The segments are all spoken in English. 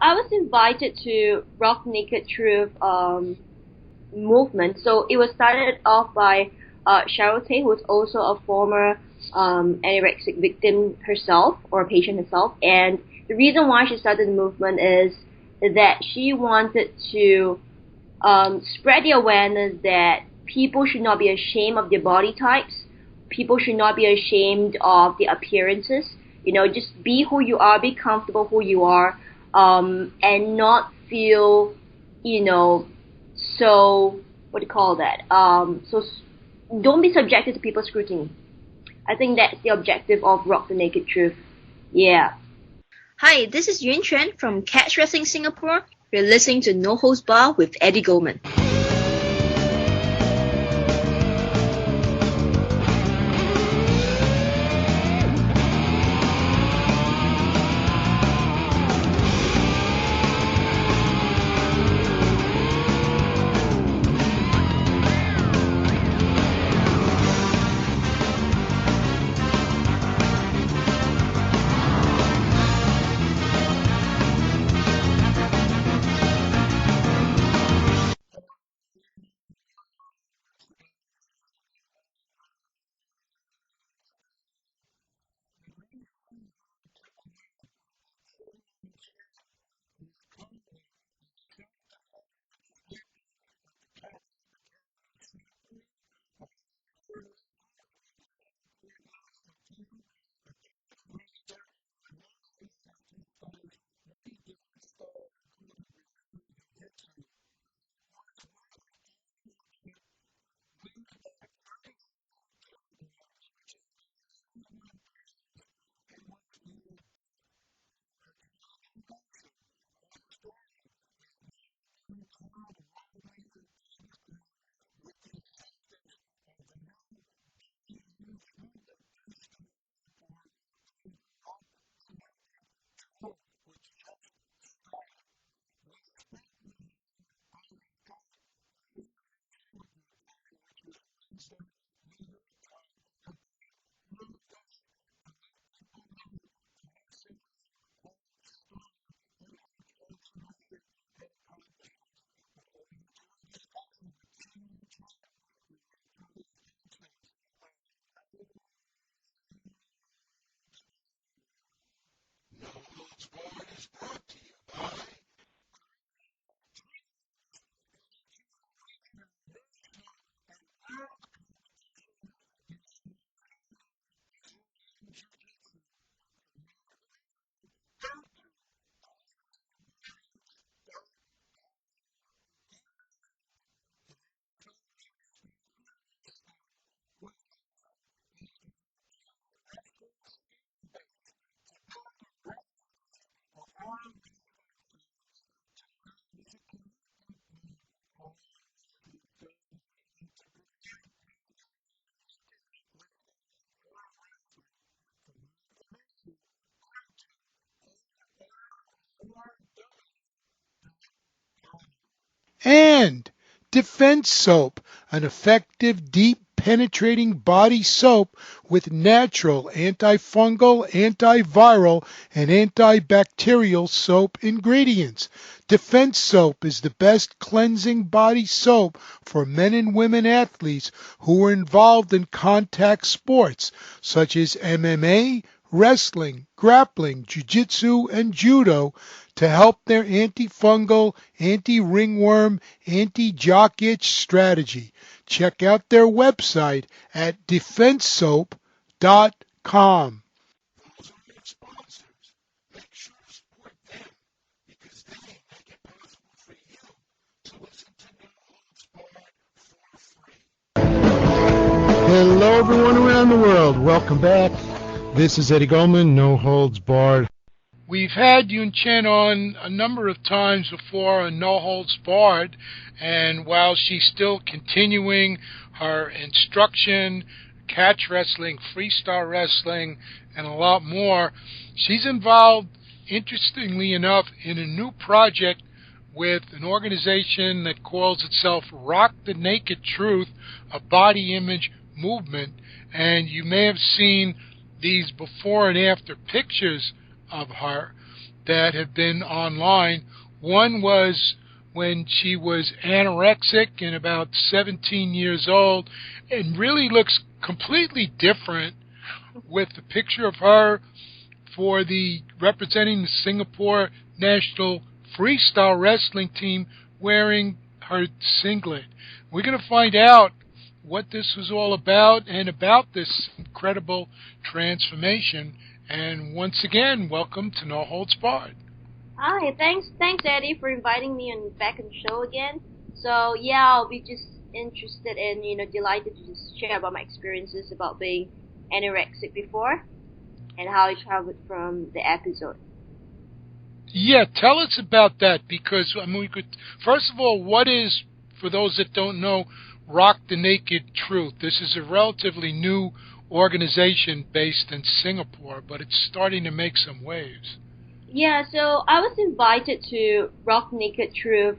I was invited to Rock Naked Truth movement. So it was started off by Cheryl Tay, who was also a former anorexic victim herself or patient herself. And the reason why she started the movement is that she wanted to spread the awareness that people should not be ashamed of their body types. People should not be ashamed of their appearances. Just be who you are, be comfortable who you are, and not feel, you know, so what do you call that? Don't be subjected to people's scrutiny. I think that's the objective of Rock the Naked Truth. Yeah. Hi, this is Yunquan from Catch Wrestling Singapore. You're listening to No Host Bar with Eddie Goldman. And Defense Soap, an effective, deep penetrating body soap with natural antifungal, antiviral, and antibacterial soap ingredients. Defense Soap is the best cleansing body soap for men and women athletes who are involved in contact sports such as MMA, wrestling, grappling, jiu-jitsu, and judo to help their antifungal, anti-ringworm, anti-jock itch strategy. Check out their website at defensesoap.com. Those are your sponsors. Make sure to support them because they make it possible for you to listen to No Holds Barred for free. Hello, everyone around the world. Welcome back. This is Eddie Goldman, No Holds Barred. We've had Yunquan on a number of times before on No Holds Barred, and while she's still continuing her instruction, catch wrestling, freestyle wrestling, and a lot more, she's involved, interestingly enough, in a new project with an organization that calls itself Rock the Naked Truth, a body image movement, and you may have seen these before and after pictures of her. that have been online. One was when she was anorexic and about 17 years old and really looks completely different with the picture of her for the representing the Singapore national freestyle wrestling team wearing her singlet. We're going to find out what this was all about and about this incredible transformation. And once again, welcome to No Holds Barred. Hi, thanks, Eddie, for inviting me back on the show again. So yeah, I'll be just interested and delighted to just share about my experiences about being anorexic before and how I traveled from the episode. Yeah, tell us about that because we could. First of all, what is, for those that don't know, Rock the Naked Truth? This is a relatively new organization based in Singapore, but it's starting to make some waves. Yeah, so I was invited to Rock Naked Truth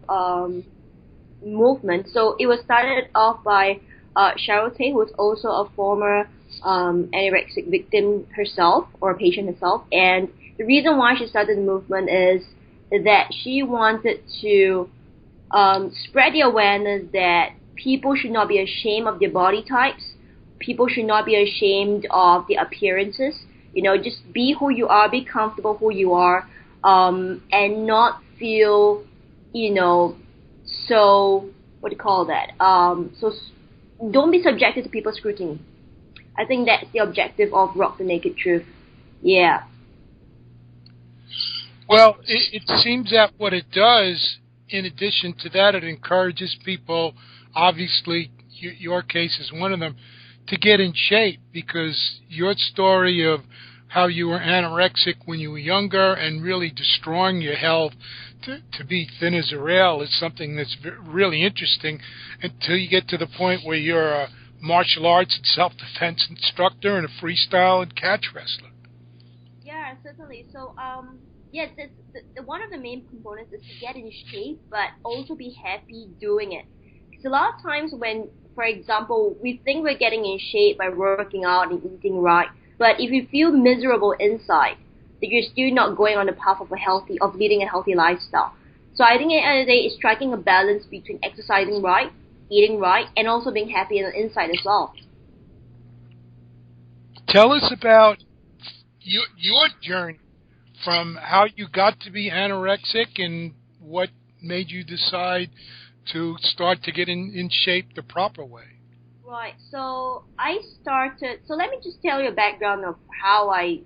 movement. So it was started off by Cheryl Tay, who was also a former anorexic victim herself, or patient herself. And the reason why she started the movement is that she wanted to spread the awareness that people should not be ashamed of their body types. People should not be ashamed of their appearances. Just be who you are, be comfortable who you are, and not feel, so, what do you call that? Don't be subjected to people's scrutiny. I think that's the objective of Rock the Naked Truth. Yeah. Well, it seems that what it does, in addition to that, it encourages people, obviously, your case is one of them, to get in shape, because your story of how you were anorexic when you were younger and really destroying your health to be thin as a rail is something that's really interesting until you get to the point where you're a martial arts and self-defense instructor and a freestyle and catch wrestler. Yeah, certainly. So, yes, one of the main components is to get in shape, but also be happy doing it. Because a lot of times when, for example, we think we're getting in shape by working out and eating right, but if you feel miserable inside, that you're still not going on the path of leading a healthy lifestyle. So I think at the end of the day, it's striking a balance between exercising right, eating right, and also being happy on the inside as well. Tell us about your journey from how you got to be anorexic and what made you decide to start to get in shape the proper way. Right. So let me just tell you a background of how I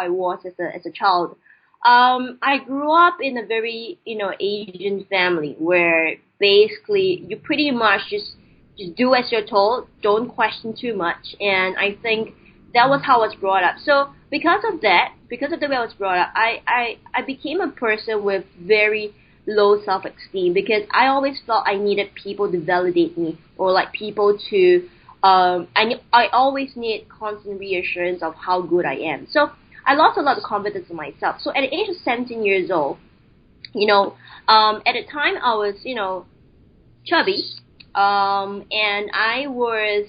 was as a child. I grew up in a very, Asian family where basically you pretty much just do as you're told, don't question too much. And I think that was how I was brought up. So because of the way I was brought up, I became a person with very low self-esteem because I always felt I needed people to validate me or like people to I always need constant reassurance of how good I am. So I lost a lot of confidence in myself. So at the age of 17 years old, at the time I was, chubby, and I was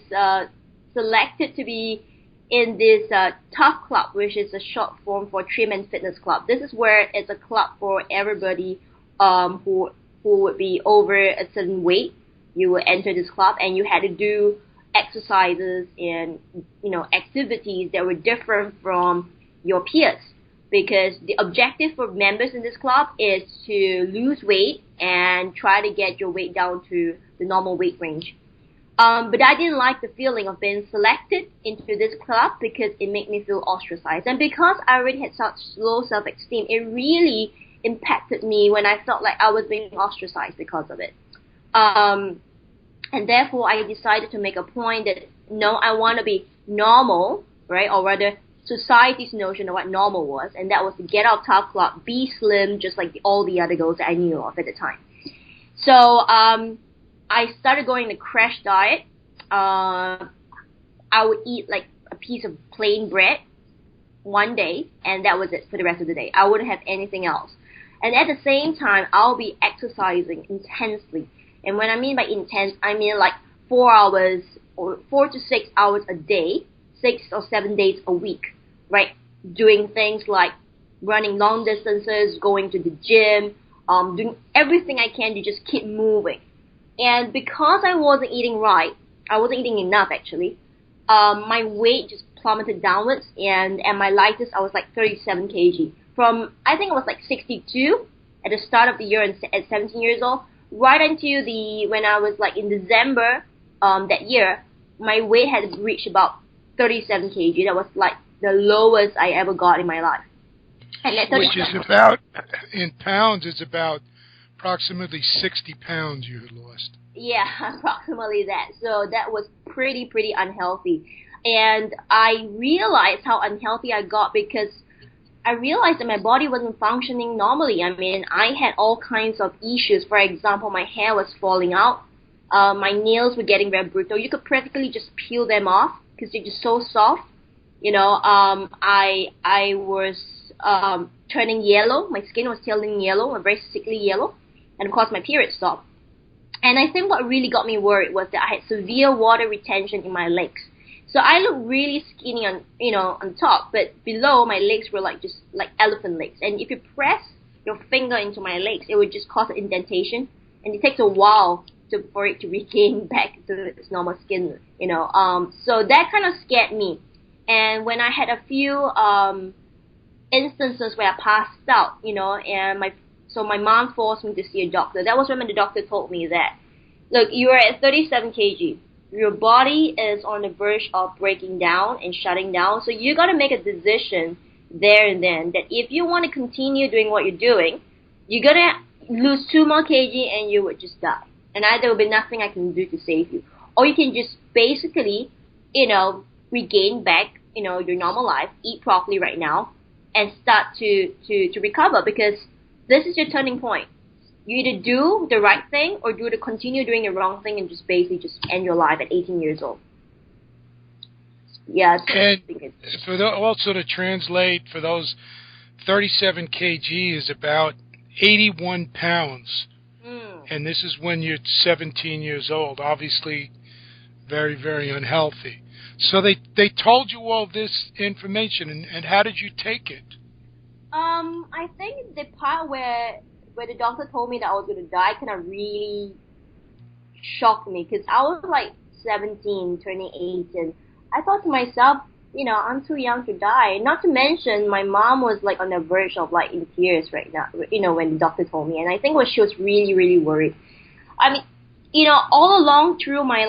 selected to be in this Tough Club, which is a short form for Trim and Fitness Club. This is where it's a club for everybody who would be over a certain weight. You would enter this club and you had to do exercises and activities that were different from your peers, because the objective for members in this club is to lose weight and try to get your weight down to the normal weight range. But I didn't like the feeling of being selected into this club because it made me feel ostracized. And because I already had such low self-esteem, it really impacted me when I felt like I was being ostracized because of it. And therefore, I decided to make a point that, no, I want to be normal, right? Or rather, society's notion of what normal was. And that was to get out of Tough Club, be slim, just like all the other girls that I knew of at the time. So, I started going the crash diet. I would eat like a piece of plain bread one day, and that was it for the rest of the day. I wouldn't have anything else. And at the same time, I'll be exercising intensely. And when I mean by intense, I mean like 4 hours or 4 to 6 hours a day, 6 or 7 days a week, right? Doing things like running long distances, going to the gym, doing everything I can to just keep moving. And because I wasn't eating right, I wasn't eating enough actually. My weight just plummeted downwards, and at my lightest, I was like 37 kg. From I think I was like 62 at the start of the year, and at 17 years old, right until the when I was like in December that year, my weight had reached about 37 kg. That was like the lowest I ever got in my life. And at Which is about, in pounds, it's about approximately 60 pounds you had lost. yeah, approximately that. So that was pretty unhealthy. And I realized how unhealthy I got because I realized that my body wasn't functioning normally. I mean, I had all kinds of issues. For example, my hair was falling out. My nails were getting very brittle. You could practically just peel them off because they're just so soft. You know, I was turning yellow. My skin was turning yellow, a very sickly yellow, and of course my period stopped. And I think what really got me worried was that I had severe water retention in my legs. So I looked really skinny on, on top, but below my legs were like just like elephant legs. And if you press your finger into my legs, it would just cause an indentation, and it takes a while for it to regain back to its normal skin. So that kind of scared me. And when I had a few instances where I passed out, and my mom forced me to see a doctor. That was when the doctor told me that, look, you are at 37 kg. Your body is on the verge of breaking down and shutting down. So you got to make a decision there and then that if you want to continue doing what you're doing, you're going to lose 2 more kg and you would just die. And there will be nothing I can do to save you. Or you can just basically, regain back, your normal life, eat properly right now, and start to recover, because this is your turning point. You either do the right thing or continue doing the wrong thing and just basically just end your life at 18 years old. Yeah. And also to translate, for those 37 kg is about 81 pounds. And this is when you're 17 years old. Obviously, very, very unhealthy. So they told you all this information, and how did you take it? I think the part where the doctor told me that I was going to die kind of really shocked me, because I was like 17, turning 18. I thought to myself, I'm too young to die. Not to mention, my mom was like on the verge of like in tears right now, when the doctor told me. And I think she was really, really worried. I mean, all along through my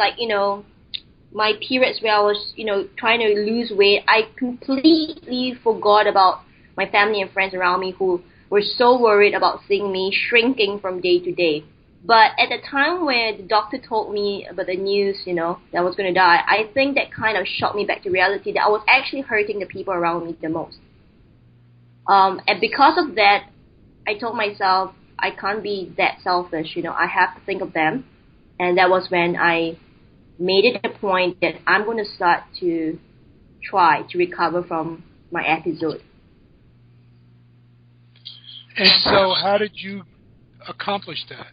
my periods where I was, trying to lose weight, I completely forgot about my family and friends around me who were so worried about seeing me shrinking from day to day. But at the time where the doctor told me about the news, that I was going to die, I think that kind of shocked me back to reality, that I was actually hurting the people around me the most. And because of that, I told myself, I can't be that selfish, I have to think of them. And that was when I made it a point that I'm going to start to try to recover from my episode. And so how did you accomplish that?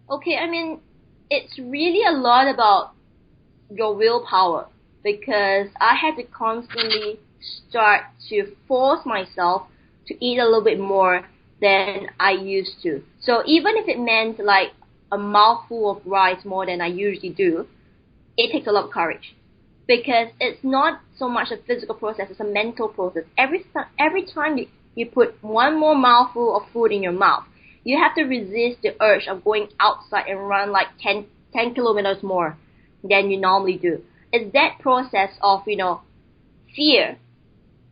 Okay, I mean, it's really a lot about your willpower, because I had to constantly start to force myself to eat a little bit more than I used to. So even if it meant like a mouthful of rice more than I usually do, it takes a lot of courage, because it's not so much a physical process, it's a mental process. Every time you put one more mouthful of food in your mouth, you have to resist the urge of going outside and run like 10 kilometers more than you normally do. It's that process of, fear,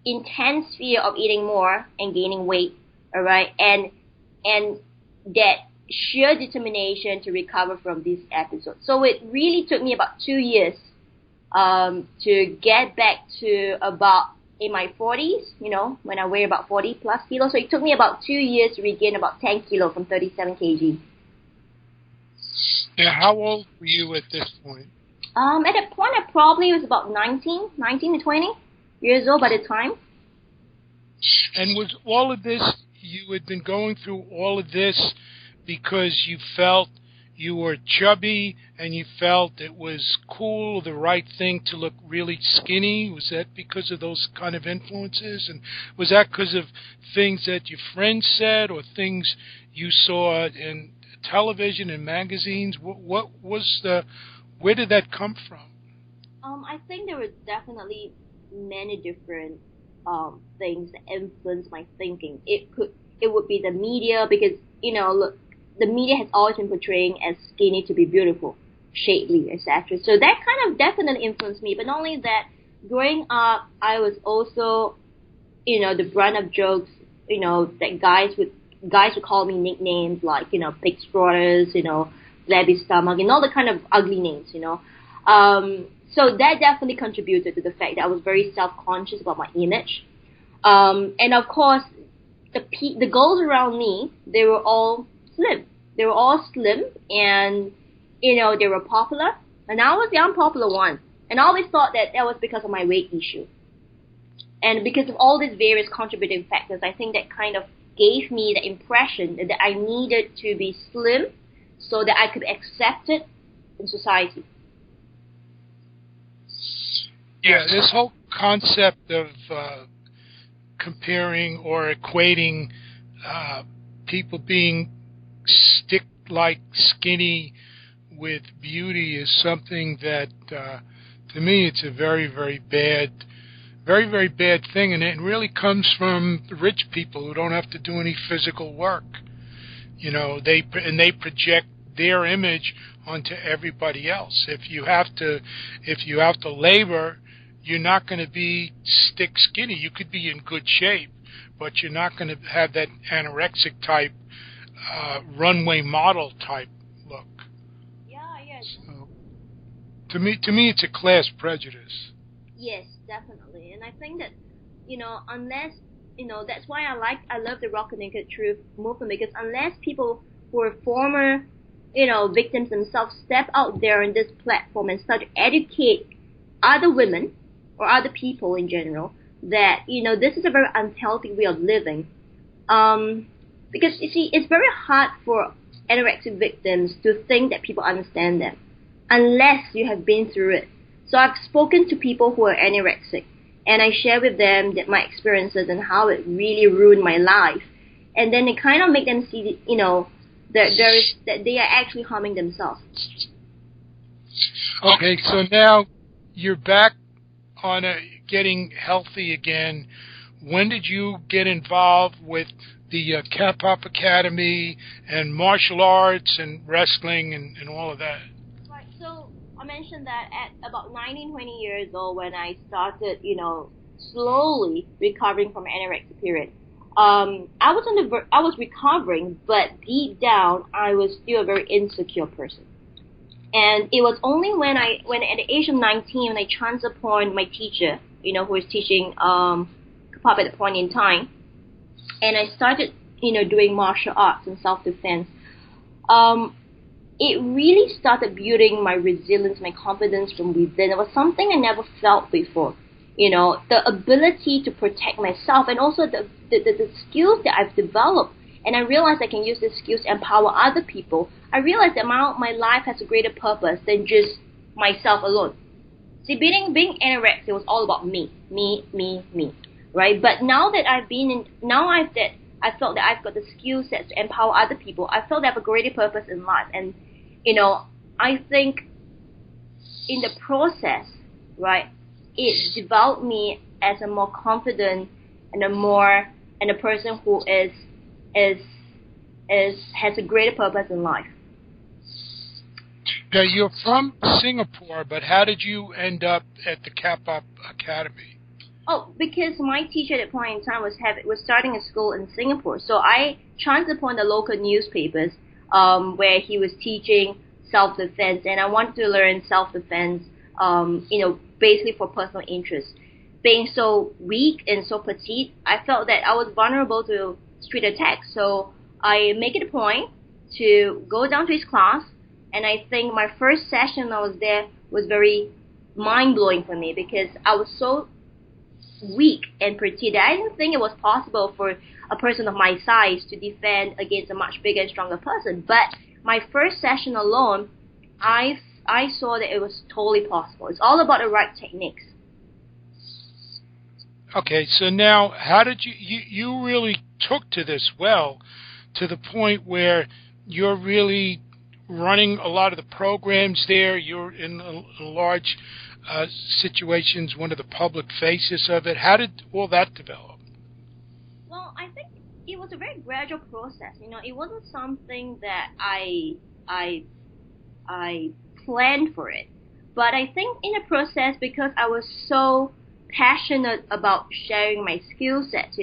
intense fear of eating more and gaining weight, alright, and that sheer determination to recover from this episode. So it really took me about 2 years to get back to about in my 40s, when I weigh about 40 plus kilos. So it took me about 2 years to regain about 10 kilos from 37 kg. Now, how old were you at this point? At that point, I probably was about 19 to 20 years old by the time. And was all of this, you had been going through all of this because you felt you were chubby and you felt it was cool, the right thing to look really skinny? Was that because of those kind of influences? And was that because of things that your friends said or things you saw in television and magazines? What was where did that come from? I think there were definitely many different things that influenced my thinking. It would be the media because look, the media has always been portraying as skinny to be beautiful, shapely, etc. So that kind of definitely influenced me. But not only that, growing up, I was also the brunt of jokes. That guys would call me nicknames like pig strotters, flabby stomach, and all the kind of ugly names. So that definitely contributed to the fact that I was very self-conscious about my image. And of course, the girls around me, they were all slim. They were all slim, and they were popular, and I was the unpopular one. And I always thought that was because of my weight issue. And because of all these various contributing factors, I think that kind of gave me the impression that I needed to be slim so that I could be accepted in society. Yeah, this whole concept of comparing or equating people being stick-like skinny with beauty is something that, to me, it's a very, very bad thing, and it really comes from the rich people who don't have to do any physical work. They project their image onto everybody else. If you have to labor, you're not going to be stick skinny. You could be in good shape, but you're not going to have that anorexic type, runway model type look. Yeah, yes. So, to me, it's a class prejudice. Yes, definitely. And I think that, unless, that's why I love the Rock the Naked Truth movement, because unless people who are former, victims themselves step out there on this platform and start to educate other women or other people in general that, this is a very unhealthy way of living. Because, you see, it's very hard for anorexic victims to think that people understand them unless you have been through it. So I've spoken to people who are anorexic, and I share with them my experiences and how it really ruined my life. And then it kind of make them see, that they are actually harming themselves. Okay, so now you're back on getting healthy again. When did you get involved with the K-pop Academy and martial arts and wrestling and all of that? Right, so I mentioned that at about 19, 20 years old when I started, slowly recovering from anorexia period. I was recovering, but deep down I was still a very insecure person. And it was only when at the age of 19 when I chanced upon my teacher, who was teaching K-pop at the point in time, and I started, doing martial arts and self-defense. It really started building my resilience, my confidence from within. It was something I never felt before. The ability to protect myself and also the skills that I've developed. And I realized I can use these skills to empower other people. I realized that my life has a greater purpose than just myself alone. See, being anorexic was all about me, right? But now that I felt that I've got the skill sets to empower other people, I felt I have a greater purpose in life. And, I think in the process, right, it developed me as a more confident and a person who has a greater purpose in life. Now, you're from Singapore, but how did you end up at the K-pop Academy? Oh, because my teacher at that point in time was starting a school in Singapore, so I chanced upon the local newspapers where he was teaching self-defense, and I wanted to learn self-defense, basically for personal interest. Being so weak and so petite, I felt that I was vulnerable to street attacks, so I make it a point to go down to his class, and I think my first session I was there was very mind-blowing for me because I was so weak and petite that I didn't think it was possible for a person of my size to defend against a much bigger and stronger person. But my first session alone, I saw that it was totally possible. It's all about the right techniques. Okay, so now how did you really took to this well, to the point where you're really running a lot of the programs there. You're in large situations, one of the public faces of it. How did all that develop? Well, I think it was a very gradual process. It wasn't something that I planned for it. But I think in the process, because I was so passionate about sharing my skill sets,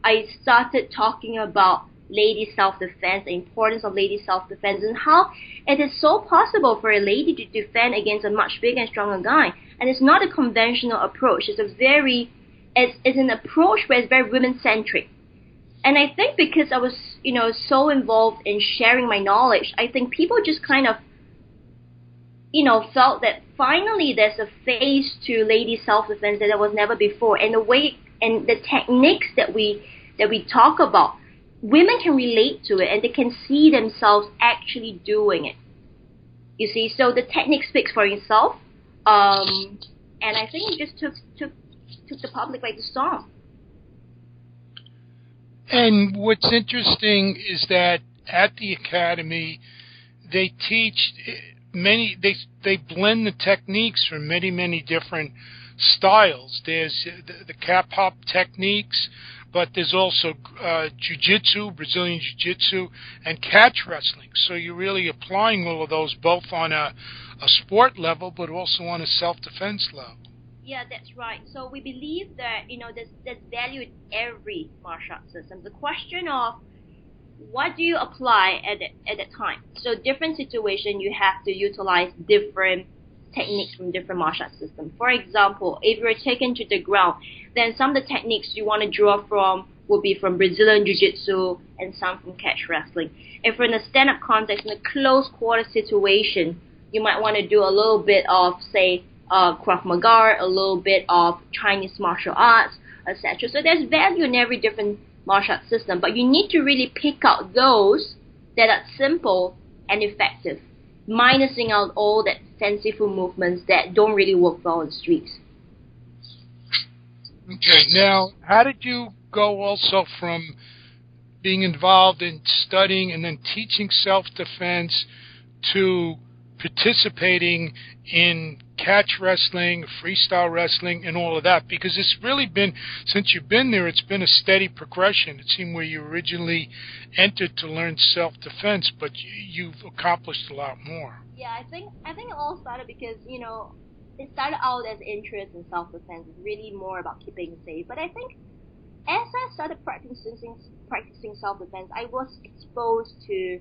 I started talking about lady self-defense, the importance of lady self-defense, and how it is so possible for a lady to defend against a much bigger and stronger guy. And it's not a conventional approach. It's an approach where it's very women-centric. And I think because I was, so involved in sharing my knowledge, I think people just kind of, felt that finally there's a phase to lady self-defense that there was never before. And the way and the techniques that we talk about, women can relate to it and they can see themselves actually doing it. You see, so the technique speaks for itself. And I think it just took the public by the storm. And what's interesting is that at the academy, they teach they blend the techniques from many different styles. There's the cap hop techniques, but there's also jiu-jitsu, Brazilian jiu-jitsu, and catch wrestling. So you're really applying all of those both on a sport level, but also on a self-defense level. Yeah, that's right. So we believe that, there's value in every martial arts system. The question of what do you apply at that time? So different situation, you have to utilize different techniques from different martial arts systems. For example, if you're taken to the ground, then some of the techniques you want to draw from will be from Brazilian Jiu-Jitsu and some from catch wrestling. If we're in a stand-up context, in a close quarter situation, you might want to do a little bit of, say, Krav Maga, a little bit of Chinese martial arts, etc. So there's value in every different martial arts system, but you need to really pick out those that are simple and effective, minusing out all that fanciful movements that don't really work well on the streets. Okay, now, how did you go also from being involved in studying and then teaching self-defense to participating in catch wrestling, freestyle wrestling, and all of that? Because it's really been, since you've been there, it's been a steady progression. It seemed where you originally entered to learn self-defense, but you've accomplished a lot more. Yeah, I think it all started because, it started out as interest in self-defense. It's really more about keeping safe. But I think as I started practicing self-defense, I was exposed to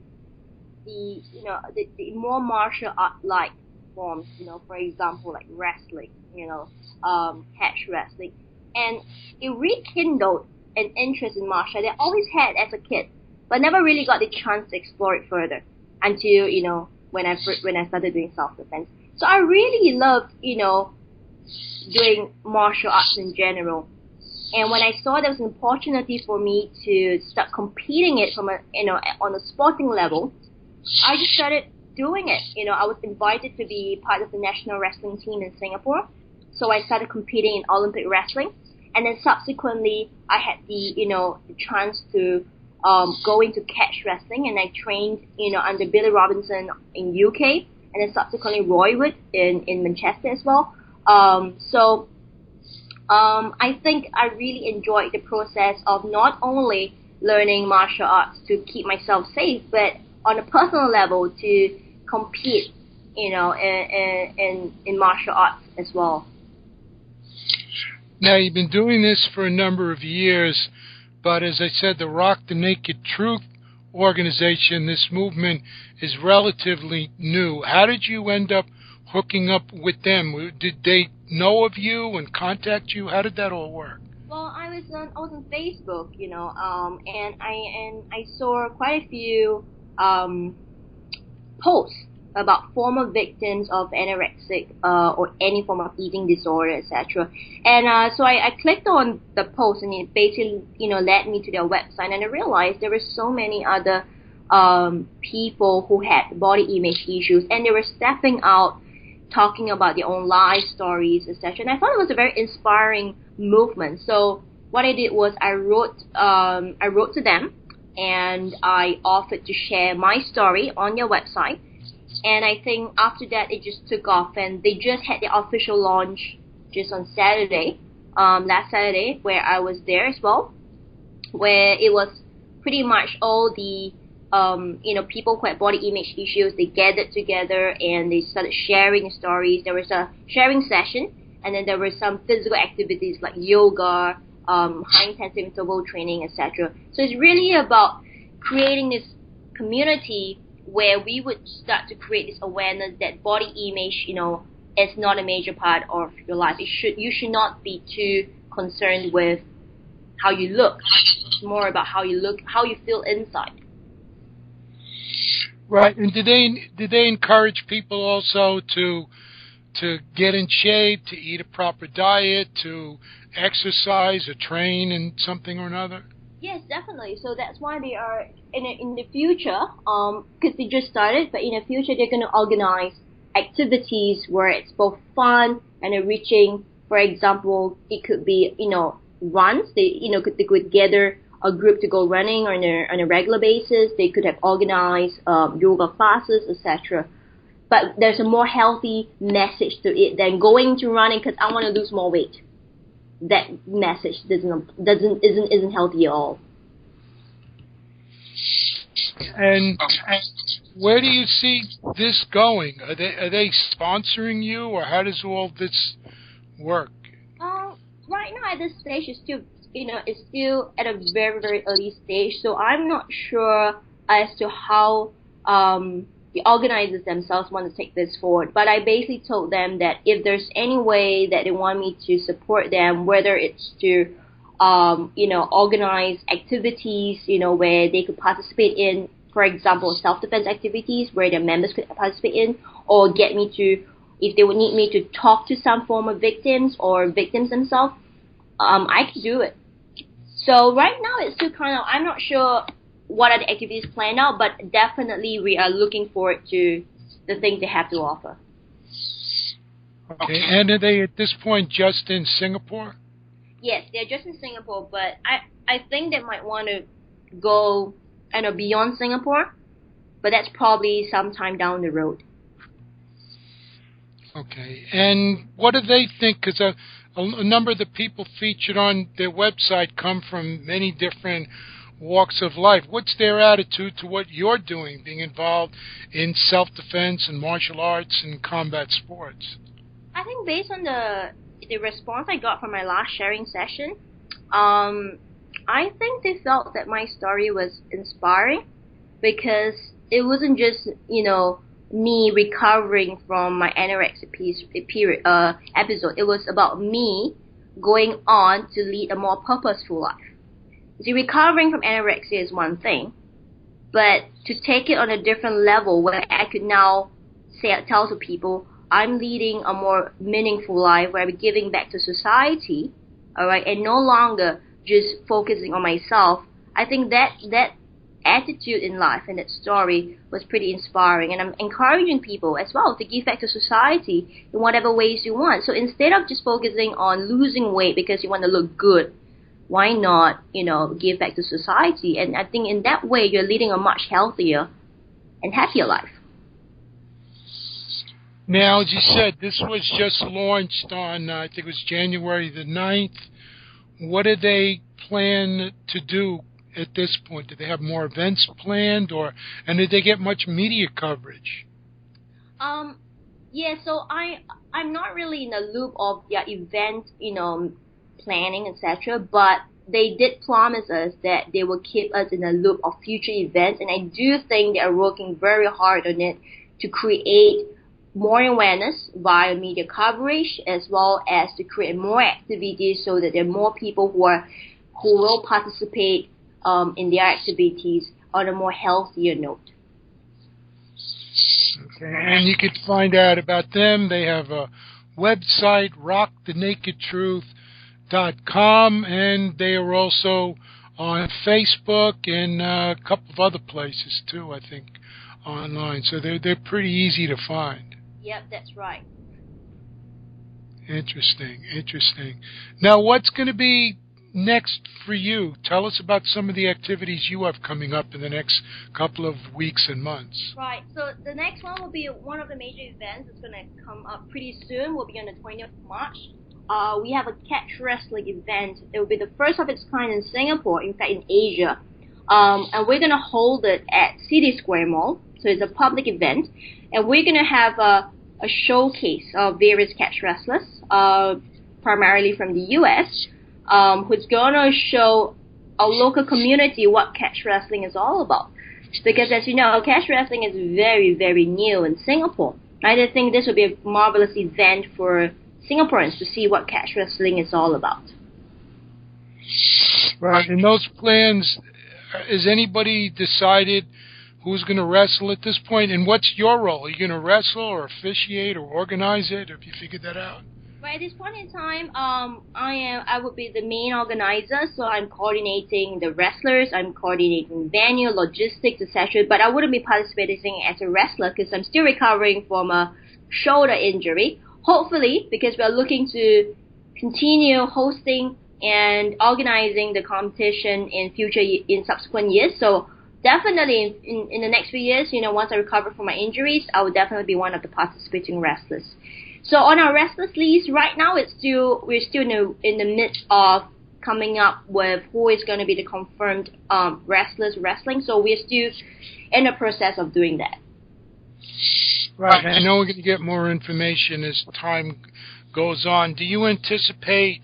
the more martial art-like forms, for example, like wrestling, catch wrestling. And it rekindled an interest in martial that I always had as a kid, but never really got the chance to explore it further until, when I started doing self-defense. So I really loved, doing martial arts in general. And when I saw there was an opportunity for me to start competing it from on a sporting level, I just started doing it. I was invited to be part of the national wrestling team in Singapore. So I started competing in Olympic wrestling. And then subsequently, I had the chance to go into catch wrestling. And I trained, under Billy Robinson in UK. And then subsequently Roy Wood in Manchester as well. I think I really enjoyed the process of not only learning martial arts to keep myself safe, but on a personal level to compete, in martial arts as well. Now, you've been doing this for a number of years, but as I said, the Rock the Naked Truth organization, this movement, is relatively new. How did you end up hooking up with them? Did they know of you and contact you? How did that all work? Well, I was on Facebook, and I saw quite a few posts about former victims of anorexic or any form of eating disorder, etc. And so I clicked on the post, and it basically led me to their website, and I realized there were so many other people who had body image issues, and they were stepping out, talking about their own life stories, etc. And I thought it was a very inspiring movement. So what I did was I wrote to them, and I offered to share my story on their website. And I think after that it just took off, and they just had the official launch just on Saturday, last Saturday, where I was there as well, where it was pretty much all the people who had body image issues. They gathered together and they started sharing stories. There was a sharing session, and then there were some physical activities like yoga, high intensive interval training, etc. So it's really about creating this community where we would start to create this awareness that body image, is not a major part of your life. You should not be too concerned with how you look. It's more about how you look, how you feel inside. Right. And did they encourage people also to get in shape, to eat a proper diet, to exercise or train in something or another? Yes, definitely. So that's why they are in the future, because they just started, but in the future they're going to organize activities where it's both fun and enriching. For example, it could be runs. They could gather a group to go running on a regular basis. They could have organized yoga classes, etc. But there's a more healthy message to it than going to running because I want to lose more weight. That message isn't healthy at all. And where do you see this going? Are they sponsoring you, or how does all this work? Right now at this stage, it's still at a very, very early stage. So I'm not sure as to how the organizers themselves want to take this forward. But I basically told them that if there's any way that they want me to support them, whether it's to organize activities, where they could participate in, for example, self-defense activities where their members could participate in, or get me to, if they would need me to talk to some former victims or victims themselves, I could do it. So right now it's still kind of, I'm not sure what are the activities planned out, but definitely we are looking forward to the things they have to offer. Okay, and are they at this point just in Singapore? Yes, they're just in Singapore, but I think they might want to go beyond Singapore, but that's probably sometime down the road. Okay, and what do they think? Because a number of the people featured on their website come from many different walks of life. What's their attitude to what you're doing, being involved in self-defense and martial arts and combat sports? I think based on the response I got from my last sharing session, I think they felt that my story was inspiring because it wasn't just, me recovering from my anorexia episode. It was about me going on to lead a more purposeful life. See, recovering from anorexia is one thing, but to take it on a different level where I could now tell to people, I'm leading a more meaningful life where I'm giving back to society, all right, and no longer just focusing on myself. I think that attitude in life and that story was pretty inspiring, and I'm encouraging people as well to give back to society in whatever ways you want. So instead of just focusing on losing weight because you want to look good, why not, give back to society? And I think in that way you're leading a much healthier and happier life. Now, as you said, this was just launched on, I think it was January the 9th. What do they plan to do at this point? Do they have more events planned, and did they get much media coverage? Yeah, so I'm not really in the loop of their event, planning, etc., but they did promise us that they will keep us in the loop of future events, and I do think they are working very hard on it to create more awareness via media coverage, as well as to create more activities so that there are more people who will participate in their activities on a more healthier note. Okay, and you could find out about them. They have a website, rockthenakedtruth.com, and they are also on Facebook and a couple of other places too, I think, online. So they're pretty easy to find. Yep, that's right. Interesting, interesting. Now, what's going to be next for you? Tell us about some of the activities you have coming up in the next couple of weeks and months. Right. So the next one will be one of the major events that's going to come up pretty soon. Will be on the 20th of March. We have a catch wrestling event. It will be the first of its kind in Singapore, in fact, in Asia. And we're going to hold it at City Square Mall. So it's a public event. And we're going to have a showcase of various catch wrestlers, primarily from the U.S., who's going to show our local community what catch wrestling is all about. Because as you know, catch wrestling is very, very new in Singapore. I think this will be a marvelous event for Singaporeans to see what catch wrestling is all about. Right. In those plans, has anybody decided who's going to wrestle at this point? And what's your role? Are you going to wrestle or officiate or organize it? Have you figured that out? Right, at this point in time, I would be the main organizer, so I'm coordinating the wrestlers, I'm coordinating venue, logistics, etc. But I wouldn't be participating as a wrestler because I'm still recovering from a shoulder injury. Hopefully, because we're looking to continue hosting and organizing the competition in subsequent years. So definitely in the next few years, once I recover from my injuries, I will definitely be one of the participating wrestlers. So on our wrestlers list right now, we're still in the midst of coming up with who is going to be the confirmed wrestlers wrestling. So we're still in the process of doing that. Right. I know we're going to get more information as time goes on. Do you anticipate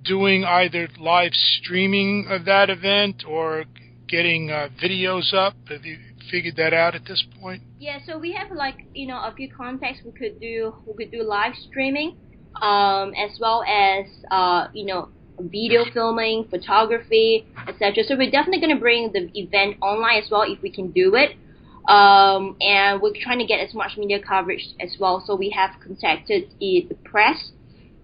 doing either live streaming of that event or getting videos up? Have you figured that out at this point? Yeah, so we have a few contacts we could do live streaming, as well as video filming, photography, etc. So we're definitely going to bring the event online as well if we can do it. And we're trying to get as much media coverage as well. So we have contacted the press,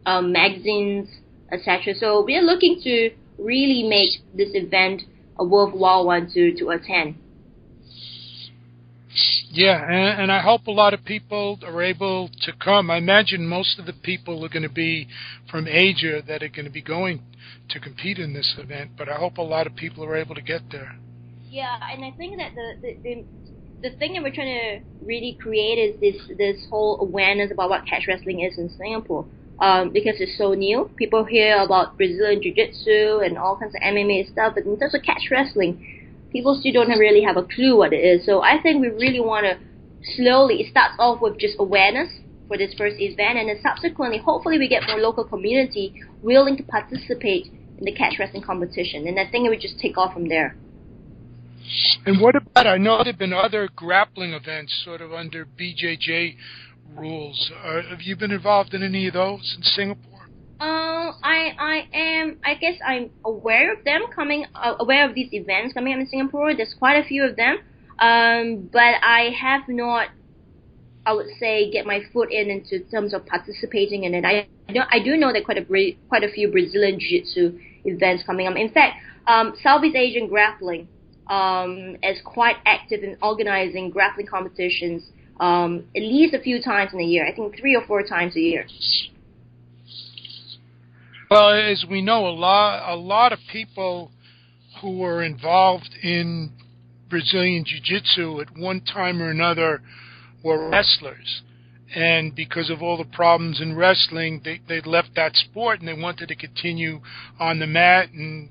magazines, etc. So we're looking to really make this event a worthwhile one to attend. Yeah, and I hope a lot of people are able to come. I imagine most of the people are going to be from Asia that are going to be going to compete in this event, but I hope a lot of people are able to get there. Yeah, and I think that the thing that we're trying to really create is this whole awareness about what catch wrestling is in Singapore. Because it's so new. People hear about Brazilian Jiu-Jitsu and all kinds of MMA stuff, but in terms of catch wrestling, people still don't really have a clue what it is. So I think we really want to it starts off with just awareness for this first event, and then subsequently, hopefully we get more local community willing to participate in the catch wrestling competition, and I think it would just take off from there. And what about, I know there have been other grappling events sort of under BJJ rules. Have you been involved in any of those in Singapore? I guess I'm aware of them aware of these events coming up in Singapore. There's quite a few of them. But I have not, I would say, get my foot into terms of participating in it. I do know that quite a few Brazilian Jiu-Jitsu events coming up. In fact, Southeast Asian grappling is quite active in organizing grappling competitions at least a few times in a year. I think 3 or 4 times a year. Well, as we know, a lot of people who were involved in Brazilian Jiu-Jitsu at one time or another were wrestlers. And because of all the problems in wrestling, they left that sport and they wanted to continue on the mat. And,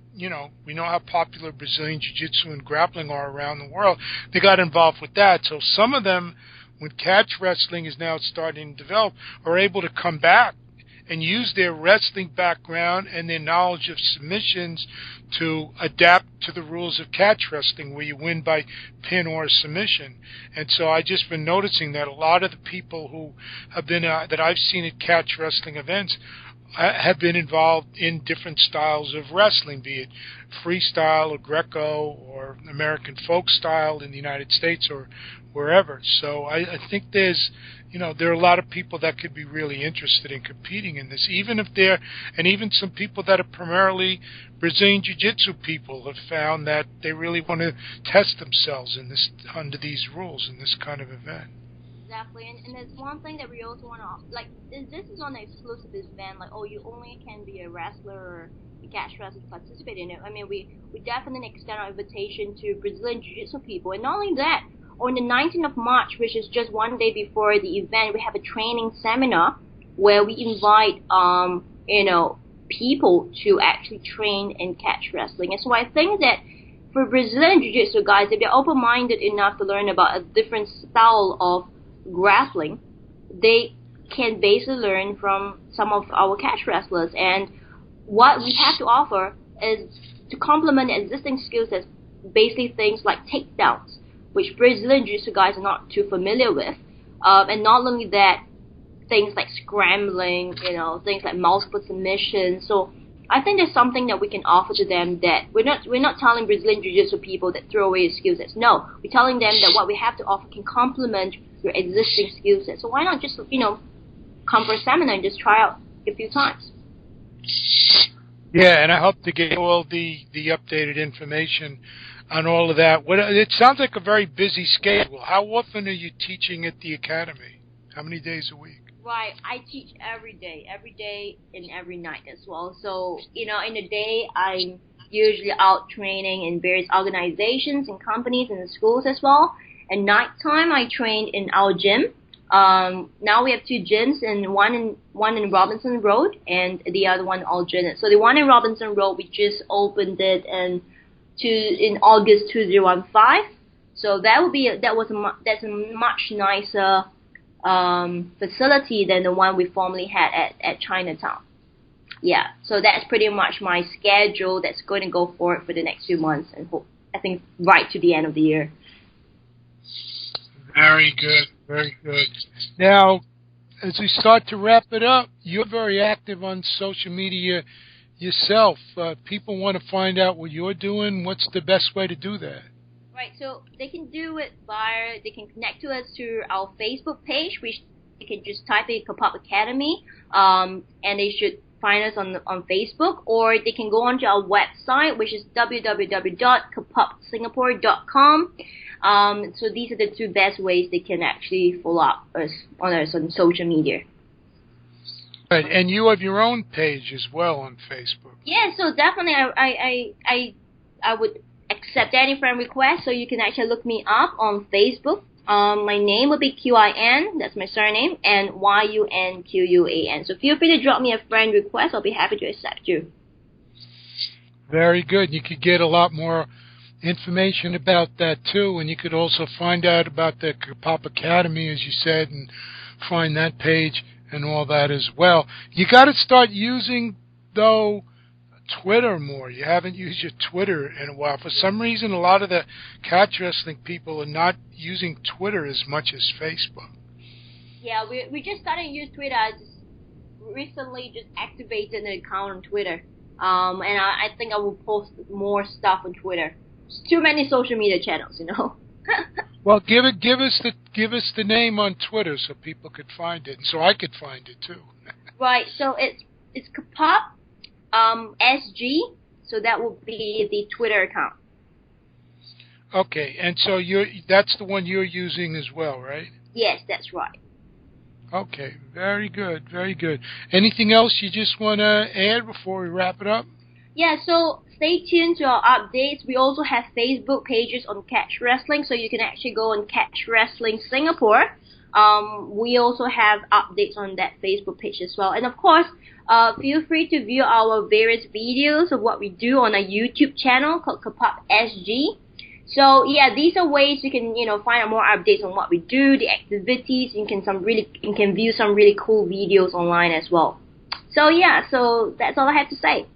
we know how popular Brazilian Jiu-Jitsu and grappling are around the world. They got involved with that. So some of them, when catch wrestling is now starting to develop, are able to come back and use their wrestling background and their knowledge of submissions to adapt to the rules of catch wrestling, where you win by pin or submission. And so I've just been noticing that a lot of the people who have been that I've seen at catch wrestling events have been involved in different styles of wrestling, be it freestyle or Greco or American folk style in the United States or wherever. So I think there are a lot of people that could be really interested in competing in this, and even some people that are primarily Brazilian Jiu-Jitsu people have found that they really want to test themselves under these rules in this kind of event. Exactly, and there's one thing that we also want to, like, this is not an exclusive event, like, oh, you only can be a wrestler or a catch wrestler to participate in it. I mean, we definitely extend our invitation to Brazilian Jiu-Jitsu people, and not only that, on the 19th of March, which is just one day before the event, we have a training seminar where we invite, people to actually train in catch wrestling. And so I think that for Brazilian Jiu-Jitsu guys, if they're open-minded enough to learn about a different style of grappling, they can basically learn from some of our catch wrestlers. And what we have to offer is to complement existing skill sets, basically things like takedowns, which Brazilian Jiu-Jitsu guys are not too familiar with. And not only that, things like scrambling, things like multiple submissions. So I think there's something that we can offer to them that we're not telling Brazilian Jiu-Jitsu people that throw away your skill sets. No, we're telling them that what we have to offer can complement your existing skill set. So why not just, come for a seminar and just try out a few times? Yeah, and I hope to get all the updated information on all of that. It sounds like a very busy schedule. How often are you teaching at the academy? How many days a week? Right, I teach every day and every night as well. So, in the day, I'm usually out training in various organizations and companies and schools as well. At nighttime, I train in our gym. Now we have two gyms, and one in Robinson Road, and the other one alternate. So the one in Robinson Road, we just opened it in August 2015. So that's a much nicer facility than the one we formerly had at Chinatown. Yeah, so that's pretty much my schedule that's going to go forward for the next few months, and I think right to the end of the year. Very good, very good. Now, as we start to wrap it up, you're very active on social media yourself. People want to find out what you're doing. What's the best way to do that? Right, so they can do it they can connect to us through our Facebook page, which they can just type in Kapap Academy, and they should find us on Facebook, or they can go onto our website, which is www.kapapsingapore.com. So these are the two best ways they can actually follow up us on social media. Right, and you have your own page as well on Facebook. Yeah, so definitely I would accept any friend request, so you can actually look me up on Facebook. My name would be Quin, that's my surname, and Yunquan. So feel free to drop me a friend request. I'll be happy to accept you. Very good. You could get a lot more information about that too, and you could also find out about the Kapap Academy, as you said, and find that page and all that as well. You got to start using, though, Twitter more. You haven't used your Twitter in a while. For some reason, a lot of the catch wrestling people are not using Twitter as much as Facebook. Yeah, we just started to use Twitter. I just recently just activated an account on Twitter. And I think I will post more stuff on Twitter. There's too many social media channels, Well, give us the name on Twitter so people could find it, and so I could find it too. Right. So it's Kapap SG. So that will be the Twitter account. Okay, and so that's the one you're using as well, right? Yes, that's right. Okay, very good, very good. Anything else you just want to add before we wrap it up? Yeah, so stay tuned to our updates. We also have Facebook pages on Catch Wrestling, so you can actually go on Catch Wrestling Singapore. We also have updates on that Facebook page as well. And of course, feel free to view our various videos of what we do on our YouTube channel called Kapap SG. So yeah, these are ways you can find out more updates on what we do, the activities. You can view some really cool videos online as well. So yeah, so that's all I have to say.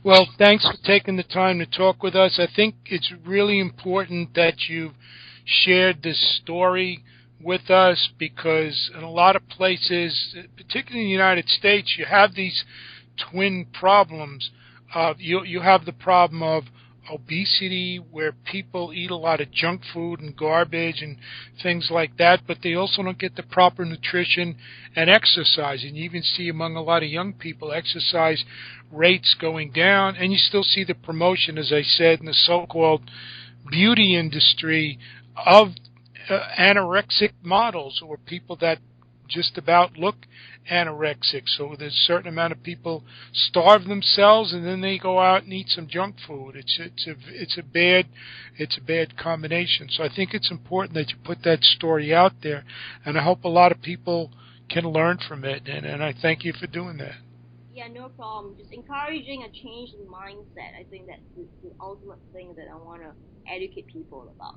Well, thanks for taking the time to talk with us. I think it's really important that you've shared this story with us because in a lot of places, particularly in the United States, you have these twin problems. You have the problem of obesity, where people eat a lot of junk food and garbage and things like that, but they also don't get the proper nutrition and exercise. And you even see among a lot of young people exercise rates going down, and you still see the promotion, as I said, in the so-called beauty industry of anorexic models, or people that just about look anorexic. So there's a certain amount of people starve themselves and then they go out and eat some junk food. It's a bad combination. So I think it's important that you put that story out there, and I hope a lot of people can learn from it. And I thank you for doing that. Yeah, no problem. Just encouraging a change in mindset. I think that's the ultimate thing that I want to educate people about.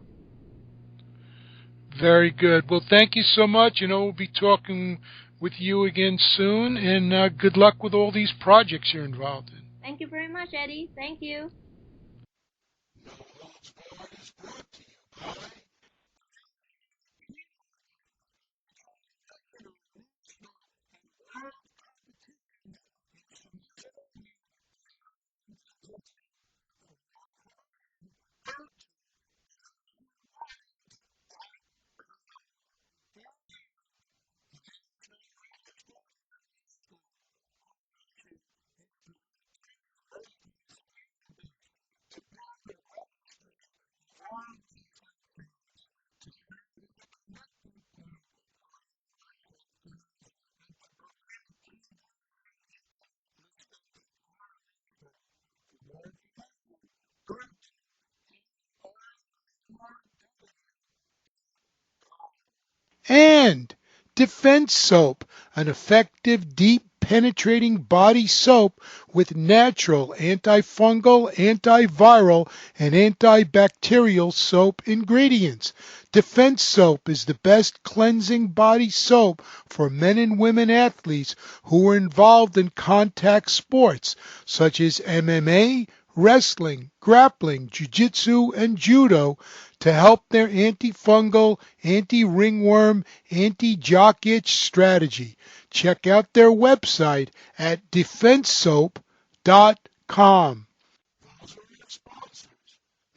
Very good. Well, thank you so much. We'll be talking with you again soon, and good luck with all these projects you're involved in. Thank you very much, Eddie. Thank you. No Holds Barred is brought to you by And Defense Soap, an effective, deep penetrating body soap with natural antifungal, antiviral, and antibacterial soap ingredients. Defense Soap is the best cleansing body soap for men and women athletes who are involved in contact sports such as MMA, wrestling, grappling, jiu-jitsu, and judo to help their antifungal, anti-ringworm, anti-jock itch strategy. Check out their website at defensesoap.com. those are your sponsors.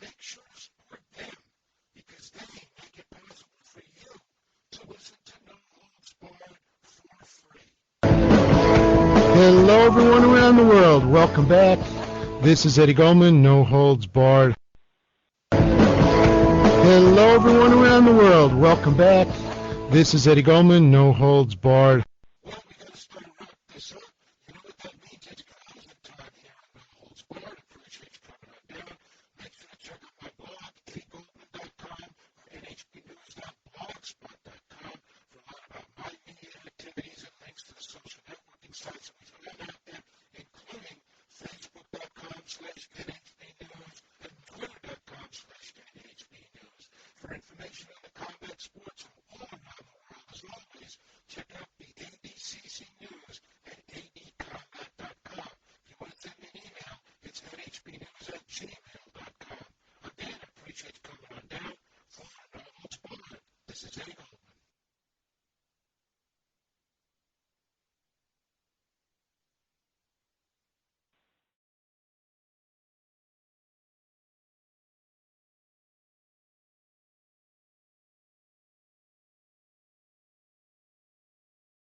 Make sure to support them because they make it possible for you to listen to No Holds Barred for free. Hello, everyone around the world. Welcome back. This is Eddie Goldman, No Holds Barred. Hello, everyone around the world. Welcome back. This is Eddie Goldman, No Holds Barred.